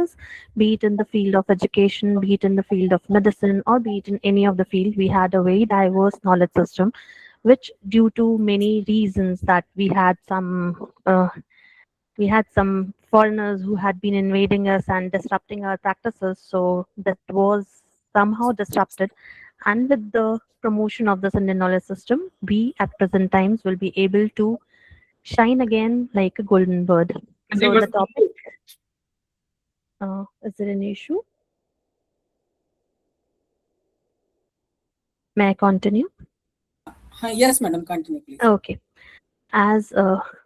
practices, be it in the field of education, be it in the field of medicine, or be it in any of the field. We had a very diverse knowledge system, which due to many reasons that we had some foreigners who had been invading us and disrupting our practices. So that was somehow disrupted. And with the promotion of this Indian knowledge system, we at present times will be able to shine again like a golden bird. So the topic, is there an issue? May I continue? Yes, madam, continue, please. Okay. As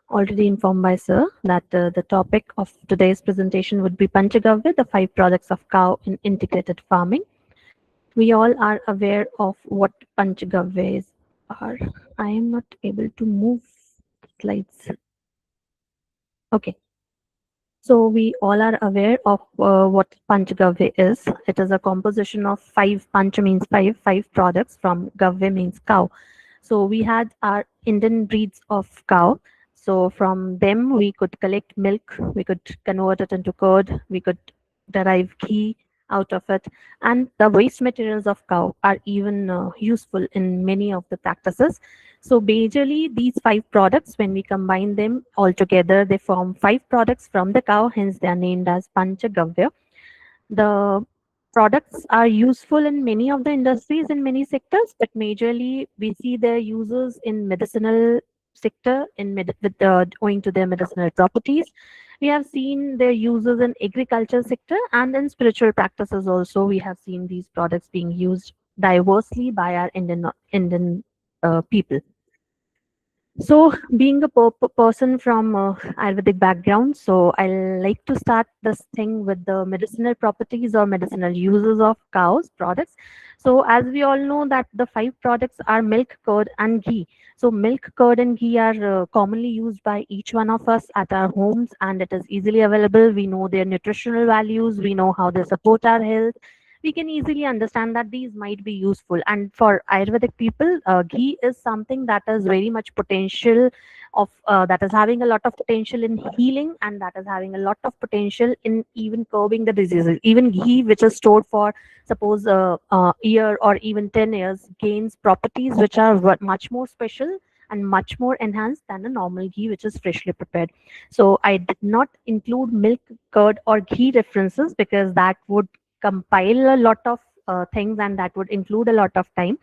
already informed by Sir, that the topic of today's presentation would be Panchagavya, the 5 products of cow in integrated farming. We all are aware of what Panchagavyas are. I am not able to move slides. Okay. So we all are aware of what Panchagavya is. It is a composition of 5. Pancha means 5 products from Gavya means cow. So we had our Indian breeds of cow. So from them we could collect milk, we could convert it into curd, we could derive ghee out of it, and the waste materials of cow are even useful in many of the practices. So majorly these 5 products, when we combine them all together, they form 5 products from the cow, hence they are named as Panchagavya. The products are useful in many of the industries in many sectors, but majorly we see their uses in medicinal sector owing to their medicinal properties. We have seen their uses in agriculture sector and in spiritual practices also. We have seen these products being used diversely by our Indian people. So, being a person from Ayurvedic background, so I like to start this thing with the medicinal properties or medicinal uses of cows products. So, as we all know that the 5 products are milk, curd, and ghee. So, milk, curd, and ghee are commonly used by each one of us at our homes, and it is easily available. We know their nutritional values. We know how they support our health. We can easily understand that these might be useful. And for Ayurvedic people, ghee is something that is very much potential that is having a lot of potential in healing, and that is having a lot of potential in even curbing the diseases. Even ghee, which is stored for suppose a year or even 10 years, gains properties which are much more special and much more enhanced than a normal ghee which is freshly prepared. So I did not include milk, curd, or ghee references because that would compile a lot of things and that would include a lot of time.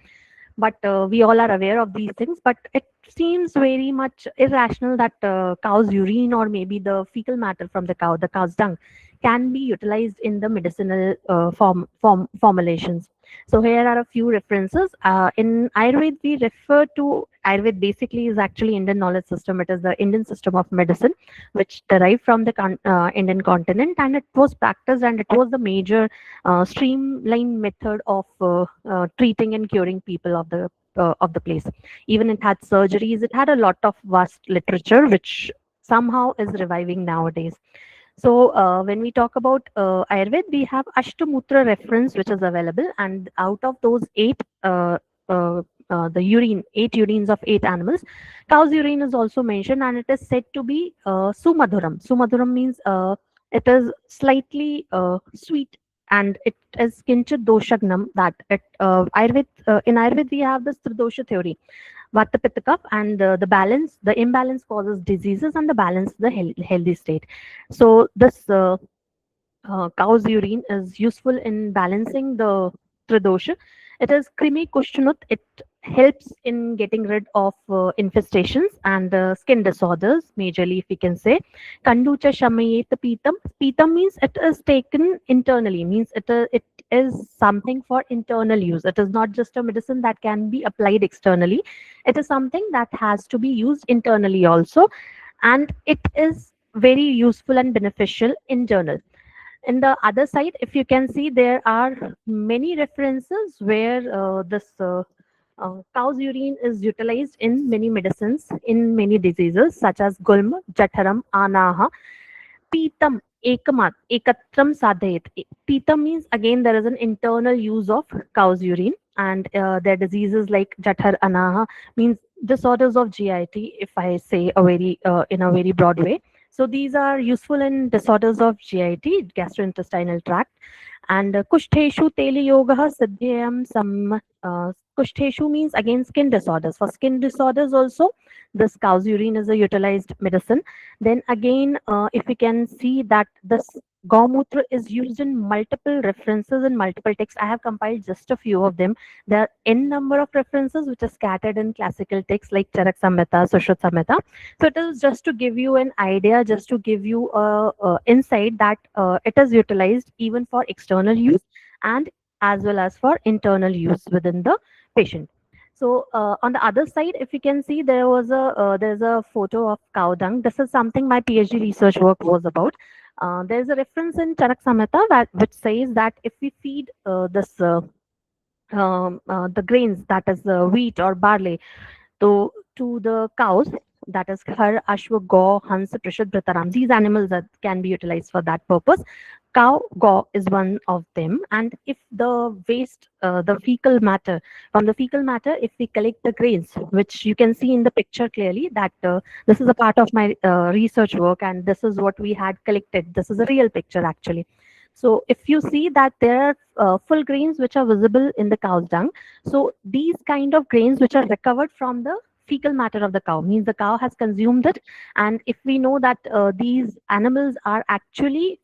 But we all are aware of these things, but it seems very much irrational that cow's urine or maybe the fecal matter from the cow's dung can be utilized in the medicinal formulations. So here are a few references. In Ayurveda, we refer to Ayurveda basically is actually Indian knowledge system. It is the Indian system of medicine, which derived from the Indian continent, and it was practiced and it was the major streamlined method of treating and curing people of the place. Even it had surgeries. It had a lot of vast literature, which somehow is reviving nowadays. So when we talk about Ayurveda, we have Ashtamutra reference, which is available, and out of those 8, the 8 urines of 8 animals, cow's urine is also mentioned, and it is said to be sumadhuram. Sumadhuram means it is slightly sweet, and it is kinchit doshagnam. That in Ayurveda we have this tridosha theory. Vata Pitta Kapha, and the imbalance causes diseases, and the balance the healthy state. So this cow's urine is useful in balancing the tridosha. It is krimi kushtanut. It helps in getting rid of infestations and skin disorders, majorly, if we can say. Kanducha shamayet pitam. Pitam means it is taken internally, means it is something for internal use. It is not just a medicine that can be applied externally. It is something that has to be used internally also, and it is very useful and beneficial in general. In the other side, if you can see, there are many references where cow's urine is utilized in many medicines, in many diseases such as gulma, jataram, anaha, pitam, ekatram sadhayat. Pitam means again there is an internal use of cow's urine, and their diseases like jathar, anaha means disorders of GIT, if I say in a very broad way. So these are useful in disorders of GIT, gastrointestinal tract. And Kushteshu Teli Yoga Siddhyam Sam. Kushteshu means again skin disorders. For skin disorders also, this cow's urine is a utilized medicine. Then again, if we can see that this Gaumutra is used in multiple references in multiple texts. I have compiled just a few of them. There are n number of references which are scattered in classical texts like Charak Samhita, Sushruta Samhita. So it is just to give you an idea, just to give you a insight that it is utilized even for external use and as well as for internal use within the patient. So on the other side, if you can see, there's a photo of cow dung. This is something my PhD research work was about. There's a reference in Charak Samhita which says that if we feed the grains, that is wheat or barley, to the cows, that is Khar, Ashwa, Gaw, Hans, Prishad, Britaram. These animals that can be utilized for that purpose. Cow Gaw is one of them. And if the waste, the fecal matter, from the fecal matter, if we collect the grains, which you can see in the picture clearly, that this is a part of my research work, and this is what we had collected. This is a real picture actually. So if you see that there are full grains which are visible in the cow's dung, so these kind of grains which are recovered from the fecal matter of the cow means the cow has consumed it. And if we know that these animals are actually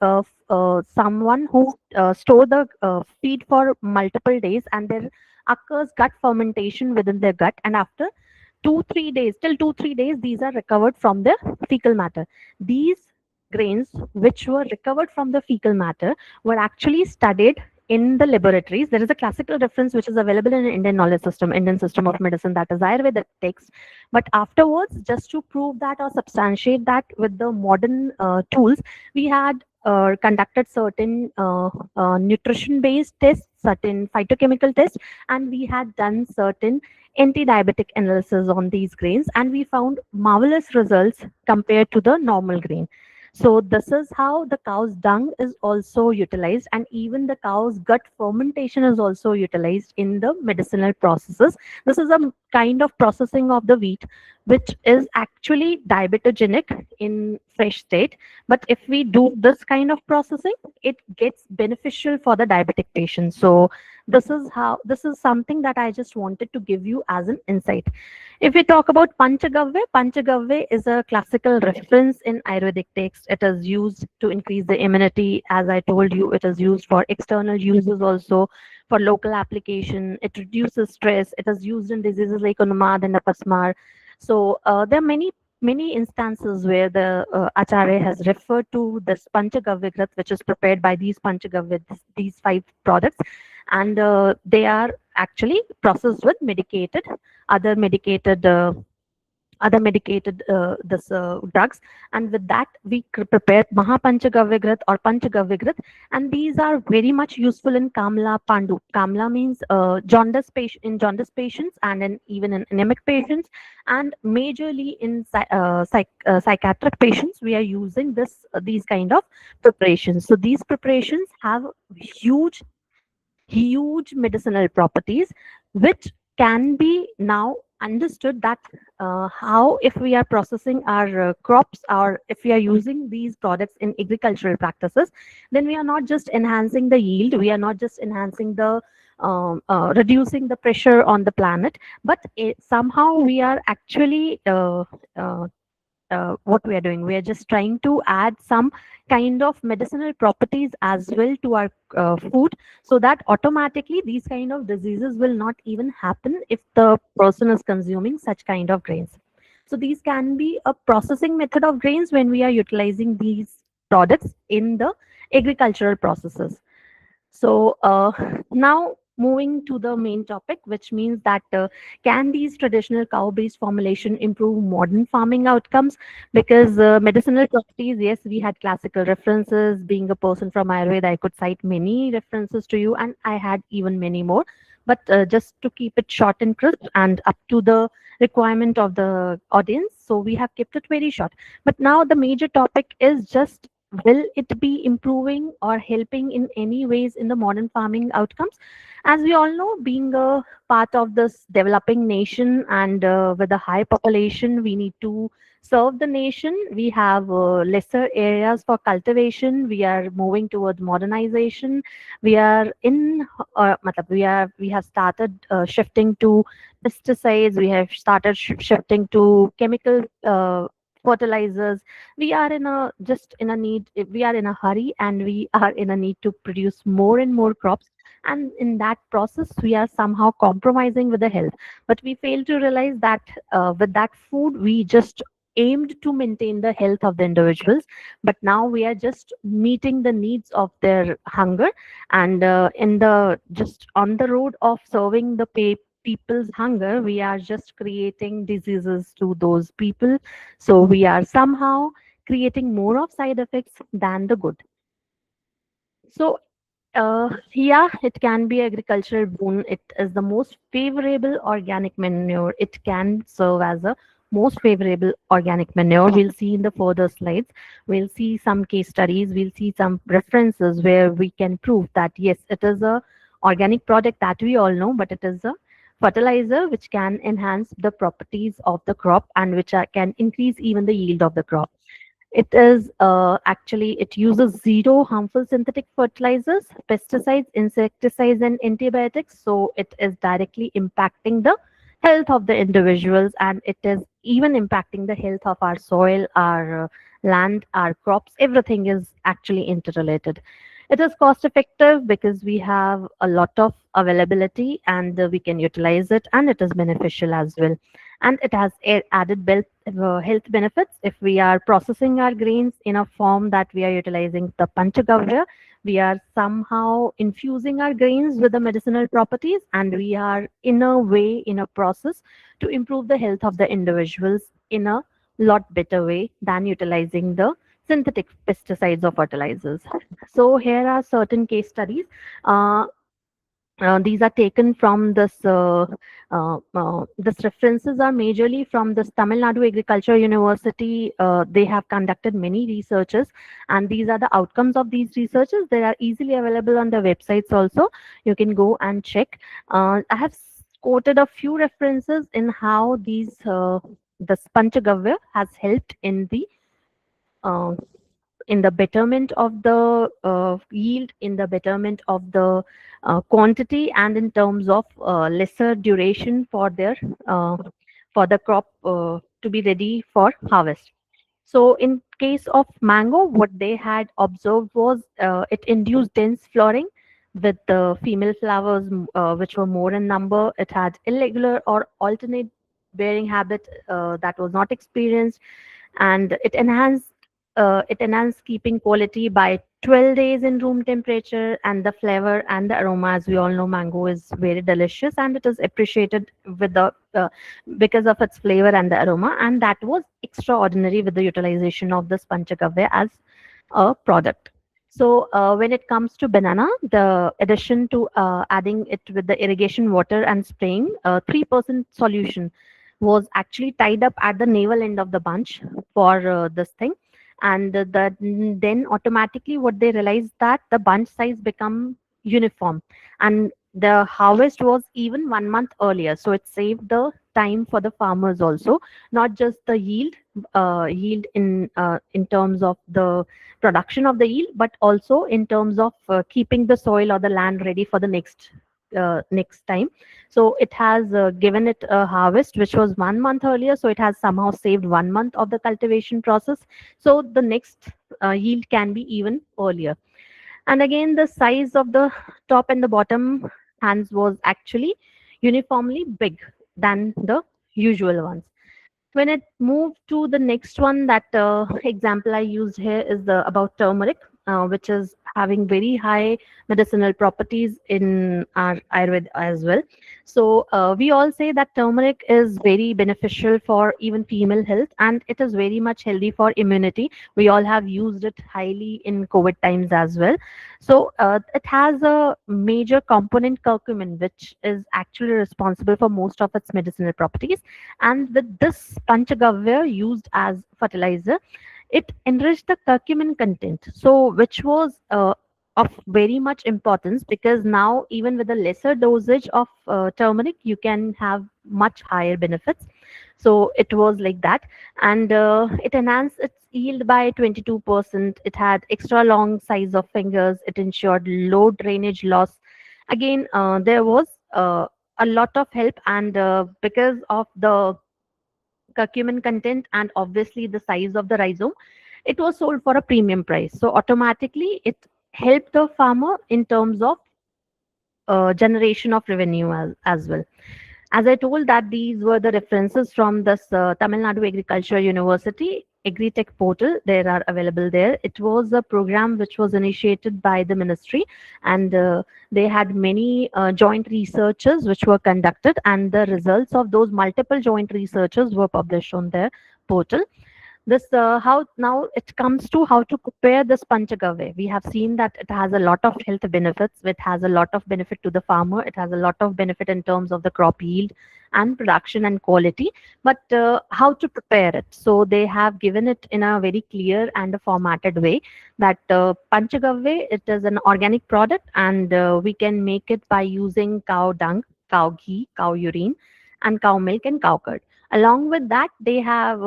someone who store the feed for multiple days, and there occurs gut fermentation within their gut, and after 2 3 days, till 2 3 days, these are recovered from the fecal matter. These grains which were recovered from the fecal matter were actually studied in the laboratories. There is a classical reference which is available in Indian knowledge system, Indian system of medicine, that is Ayurveda text. But afterwards, just to prove that or substantiate that with the modern tools, we had conducted certain nutrition based tests, certain phytochemical tests, and we had done certain anti-diabetic analysis on these grains, and we found marvelous results compared to the normal grain. So this is how the cow's dung is also utilized, and even the cow's gut fermentation is also utilized in the medicinal processes. This is a kind of processing of the wheat which is actually diabetogenic in fresh state. But if we do this kind of processing, it gets beneficial for the diabetic patient. So this is something that I just wanted to give you as an insight. If we talk about Panchagavya, Panchagavya is a classical reference in Ayurvedic text. It is used to increase the immunity. As I told you, it is used for external uses also, for local application. It reduces stress. It is used in diseases like Unmad and Apasmar. So there are many instances where the Acharya has referred to this Panchagavya Grat, which is prepared by these Panchagavya, these 5 products, and they are actually processed with other medicated this drugs, and with that we prepare Mahapanchagavya or Panchagavya, and these are very much useful in Kamla Pandu. Kamla means jaundice patients, and even in anemic patients, and majorly in psychiatric patients. We are using these kind of preparations. So these preparations have huge medicinal properties, which can be now understood that how, if we are processing our crops, or if we are using these products in agricultural practices, then we are not just enhancing the yield, we are not just enhancing the reducing the pressure on the planet, but somehow we are actually what we are doing, we are just trying to add some kind of medicinal properties as well to our food, so that automatically these kind of diseases will not even happen if the person is consuming such kind of grains. So these can be a processing method of grains when we are utilizing these products in the agricultural processes. So now moving to the main topic, which means that can these traditional cow-based formulation improve modern farming outcomes? Because medicinal properties, yes, we had classical references. Being a person from Ayurveda, I could cite many references to you, and I had even many more. But just to keep it short and crisp and up to the requirement of the audience, so we have kept it very short. But now the major topic is just, will it be improving or helping in any ways in the modern farming outcomes? As we all know, being a part of this developing nation, and with a high population, we need to serve the nation. We have lesser areas for cultivation. We are moving towards modernization. We are in, we have started shifting to pesticides. We have started shifting to chemical fertilizers. We are in a just in a need. We are in a hurry, and we are in a need to produce more and more crops. And in that process, we are somehow compromising with the health. But we fail to realize that with that food, we just aimed to maintain the health of the individuals, but now we are just meeting the needs of their hunger, and in the just on the road of serving the people's hunger, we are just creating diseases to those people. So we are somehow creating more of side effects than the good. So yeah, it can be agricultural boon. It is the most favorable organic manure. It can serve as a most favorable organic manure. We'll see in the further slides. We'll see some case studies. We'll see some references where we can prove that yes, it is a organic product that we all know, but it is a fertilizer which can enhance the properties of the crop, and which can increase even the yield of the crop. It is actually, it uses zero harmful synthetic fertilizers, pesticides, insecticides, and antibiotics. So it is directly impacting the health of the individuals, and it is even impacting the health of our soil, our land, our crops. Everything is actually interrelated. It is cost effective because we have a lot of availability, and we can utilize it, and it is beneficial as well. And it has added health benefits. If we are processing our grains in a form that we are utilizing the Panchagavya, we are somehow infusing our grains with the medicinal properties, and we are in a way, in a process, to improve the health of the individuals in a lot better way than utilizing the synthetic pesticides or fertilizers. So here are certain case studies. Uh, these are taken from this references are majorly from this Tamil Nadu Agriculture University. They have conducted many researches, and these are the outcomes of these researches. They are easily available on their websites also. You can go and check. I have quoted a few references in how the Panchagavya has helped uh, in the betterment of the yield, in the betterment of the quantity, and in terms of lesser duration for the crop to be ready for harvest. So in case of mango, what they had observed was it induced dense flowering with the female flowers which were more in number. It had irregular or alternate bearing habit that was not experienced, and it enhanced keeping quality by 12 days in room temperature, and the flavor and the aroma, as we all know, mango is very delicious, and it is appreciated with the because of its flavor and the aroma, and that was extraordinary with the utilization of this Panchagavya as a product. So when it comes to banana, the addition to adding it with the irrigation water and spraying, 3% solution was actually tied up at the navel end of the bunch for this thing. And then automatically what they realized, that the bunch size become uniform, and the harvest was even 1 month earlier. So it saved the time for the farmers also, not just the yield in terms of the production of the yield, but also in terms of keeping the soil or the land ready for the next time. So it has given it a harvest which was 1 month earlier, so it has somehow saved 1 month of the cultivation process, so the next yield can be even earlier. And again, the size of the top and the bottom hands was actually uniformly big than the usual ones. When it moved to the next one, that example I used here is the about turmeric, which is having very high medicinal properties in our Ayurveda as well. So we all say that turmeric is very beneficial for even female health, and it is very much healthy for immunity. We all have used it highly in COVID times as well. So it has a major component curcumin, which is actually responsible for most of its medicinal properties. And with this Panchagavya used as fertilizer, it enriched the curcumin content, so which was of very much importance, because now even with a lesser dosage of turmeric, you can have much higher benefits. So it was like that, and it enhanced its yield by 22%. It had extra long size of fingers. It ensured low drainage loss. Again, there was a lot of help, and because of the curcumin content and obviously the size of the rhizome, it was sold for a premium price. So automatically, it helped the farmer in terms of generation of revenue as well. As I told that these were the references from this Tamil Nadu Agriculture University AgriTech portal. They are available there. It was a program which was initiated by the ministry, and they had many joint researches which were conducted, and the results of those multiple joint researches were published on their portal. This how now it comes to how to prepare this Panchagavya. We have seen that it has a lot of health benefits. It has a lot of benefit to the farmer. It has a lot of benefit in terms of the crop yield and production and quality. But how to prepare it? So they have given it in a very clear and a formatted way that Panchagavya, it is an organic product, and we can make it by using cow dung, cow ghee, cow urine, and cow milk and cow curd. Along with that, they have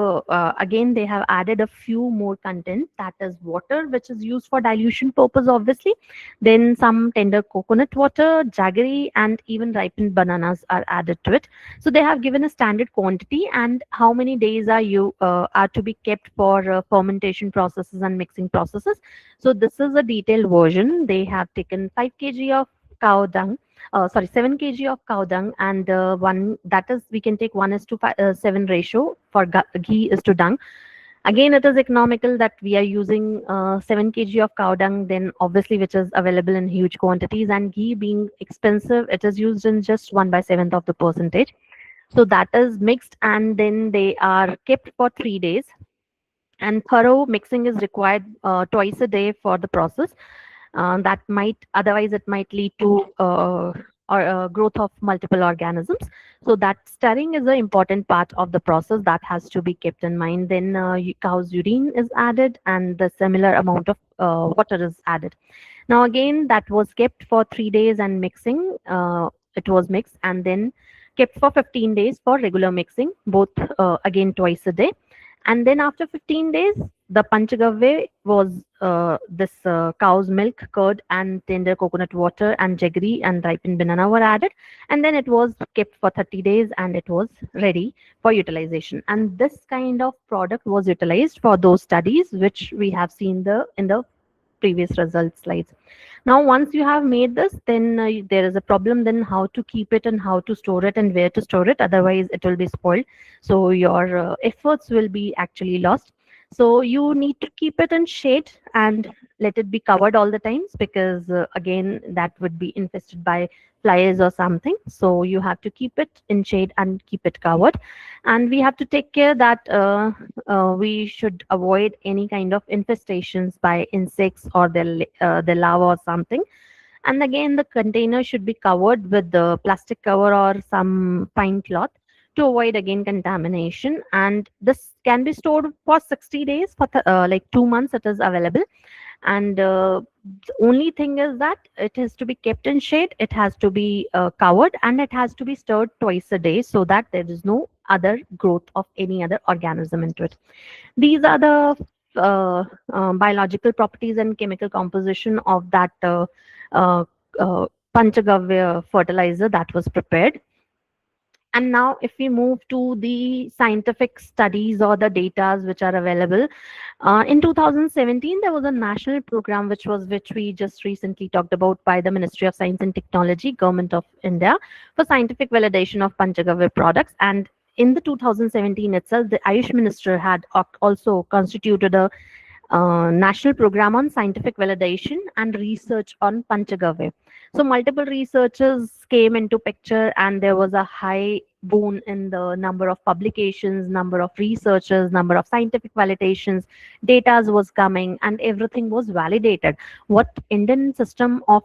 again they have added a few more content, that is water, which is used for dilution purpose, obviously. Then some tender coconut water, jaggery, and even ripened bananas are added to it. So they have given a standard quantity and how many days are to be kept for fermentation processes and mixing processes. So this is a detailed version. They have taken 5 kg of cow dung, 7 kg of cow dung, and one, that is, we can take 1:7 ratio for ghee is to dung. Again, it is economical that we are using 7 kg of cow dung, then obviously which is available in huge quantities, and ghee being expensive, it is used in just 1/7 of the percentage. So that is mixed, and then they are kept for 3 days. And thorough mixing is required twice a day for the process. That might otherwise it might lead to growth of multiple organisms. So that stirring is an important part of the process that has to be kept in mind. Then cow's urine is added, and the similar amount of water is added. Now again, that was kept for 3 days and mixing. It was mixed and then kept for 15 days for regular mixing, both again twice a day. And then after 15 days, the Panchagavya was this cow's milk, curd, and tender coconut water, and jaggery and ripened banana were added. And then it was kept for 30 days and it was ready for utilization. And this kind of product was utilized for those studies which we have seen in the previous result slides. Now, once you have made this, then there is a problem. Then how to keep it and how to store it and where to store it. Otherwise, it will be spoiled. So your efforts will be actually lost. So you need to keep it in shade and let it be covered all the times, because again, that would be infested by flies or something. So you have to keep it in shade and keep it covered. And we have to take care that we should avoid any kind of infestations by insects or the larva or something. And again, the container should be covered with the plastic cover or some fine cloth to avoid again contamination. And this can be stored for 60 days, for like 2 months it is available. And the only thing is that it has to be kept in shade, it has to be covered, and it has to be stirred twice a day so that there is no other growth of any other organism into it. These are the biological properties and chemical composition of that uh, uh, Panchagavya fertilizer that was prepared. And now, if we move to the scientific studies or the data which are available, in 2017 there was a national program which we just recently talked about by the Ministry of Science and Technology, Government of India, for scientific validation of Panchagavya products. And in the 2017 itself, the Ayush Minister had also constituted a national program on scientific validation and research on Panchagavya. So multiple researchers came into picture, and there was a high boon in the number of publications, number of researchers, number of scientific validations, data was coming, and everything was validated. What Indian system of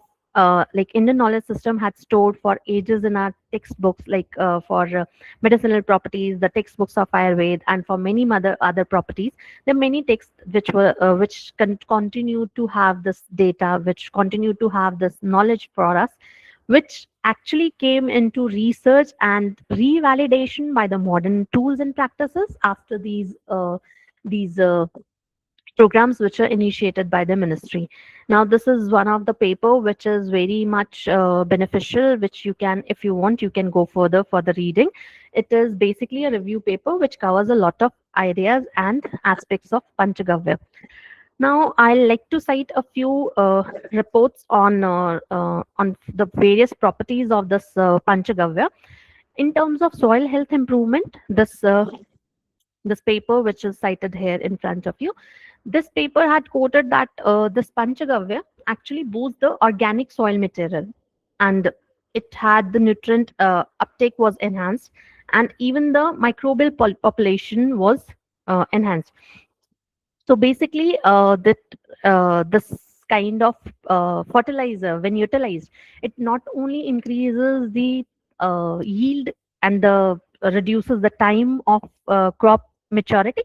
like Indian knowledge system had stored for ages in our textbooks, like for medicinal properties, the textbooks of Ayurveda, and for many other properties, there are many texts which continue to have this data, which continue to have this knowledge for us, which actually came into research and revalidation by the modern tools and practices after these programs which are initiated by the ministry. Now this is one of the paper which is very much beneficial, which you can, if you want, you can go further for the reading. It is basically a review paper which covers a lot of ideas and aspects of Panchagavya. Now, I'd like to cite a few reports on the various properties of this Panchagavya. In terms of soil health improvement, this paper, which is cited here in front of you, this paper had quoted that this Panchagavya actually boosts the organic soil material, and it had the nutrient uptake was enhanced, and even the microbial population was enhanced. So basically, this kind of fertilizer, when utilized, it not only increases the yield and reduces the time of crop maturity,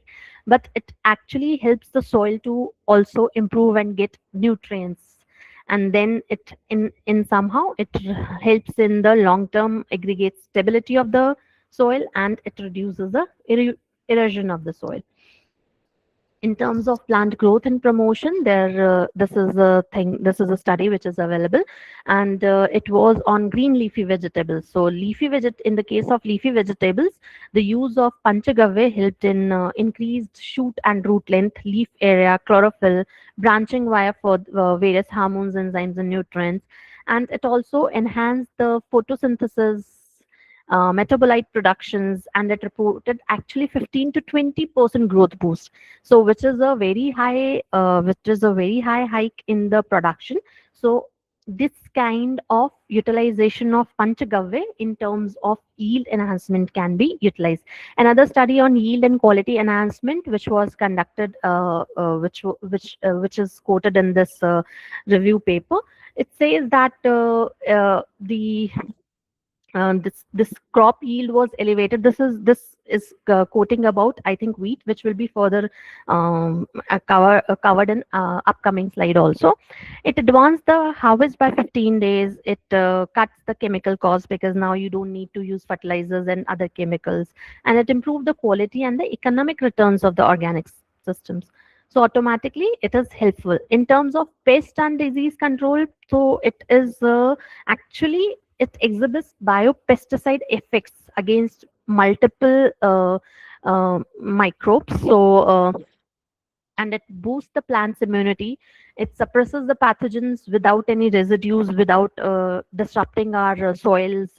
but it actually helps the soil to also improve and get nutrients. And then it in somehow it helps in the long term aggregate stability of the soil, and it reduces the erosion of the soil. In terms of plant growth and promotion, this is a study which is available, and it was on green leafy vegetables. So in the case of leafy vegetables, the use of Panchagavya helped in increased shoot and root length, leaf area, chlorophyll, branching via for various hormones, enzymes, and nutrients. And it also enhanced the photosynthesis, metabolite productions, and it reported actually 15 to 20% growth boost. So which is a very high hike in the production. So this kind of utilization of Panchagavya in terms of yield enhancement can be utilized. Another study on yield and quality enhancement, which was conducted, which is quoted in this review paper, it says that this crop yield was elevated. This is quoting about, I think, wheat, which will be further covered in upcoming slide also. It advanced the harvest by 15 days. It cuts the chemical cost because now you don't need to use fertilizers and other chemicals, and it improved the quality and the economic returns of the organic systems. So automatically it is helpful in terms of pest and disease control. So it is actually, it exhibits biopesticide effects against multiple microbes. And it boosts the plant's immunity. It suppresses the pathogens without any residues, without disrupting our soil's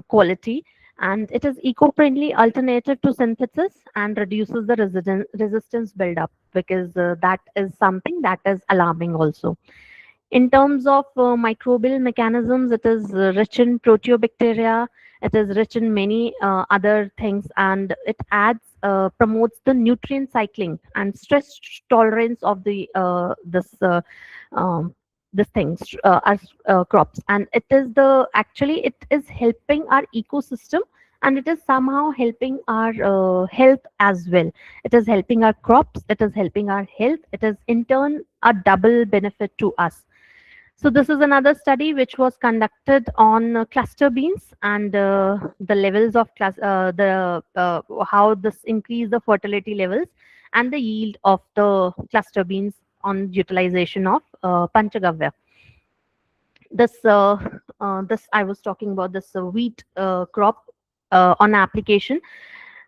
quality. And it is eco-friendly alternative to synthesis and reduces the resistance buildup, because that is something that is alarming also. In terms of microbial mechanisms, it is rich in proteobacteria, it is rich in many other things, and it promotes the nutrient cycling and stress tolerance of um, this things as crops. And it is helping our ecosystem, and it is somehow helping our health as well. It is helping our crops, it is helping our health, it is in turn a double benefit to us. So this is another study which was conducted on cluster beans, and the levels of how this increased the fertility levels and the yield of the cluster beans on utilization of Panchagavya. This I was talking about, this wheat crop on application.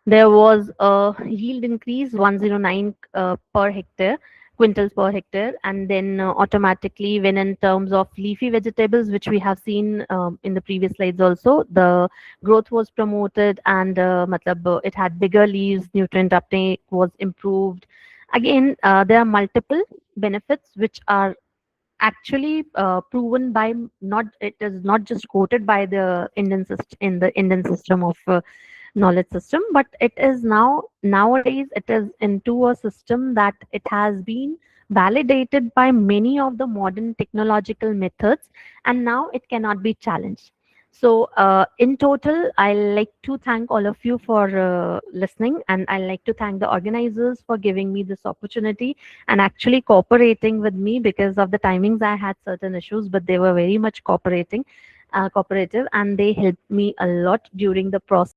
There was a yield increase 109 per hectare, quintals per hectare, and then automatically, when in terms of leafy vegetables, which we have seen in the previous slides also, the growth was promoted, and it had bigger leaves, nutrient uptake was improved. Again, there are multiple benefits which are actually proven by, not it is not just quoted by the Indian system of knowledge system, but it is nowadays it is into a system that it has been validated by many of the modern technological methods, and now it cannot be challenged. So, in total, I like to thank all of you for listening, and I like to thank the organizers for giving me this opportunity and actually cooperating with me because of the timings. I had certain issues, but they were very much cooperative, and they helped me a lot during the process.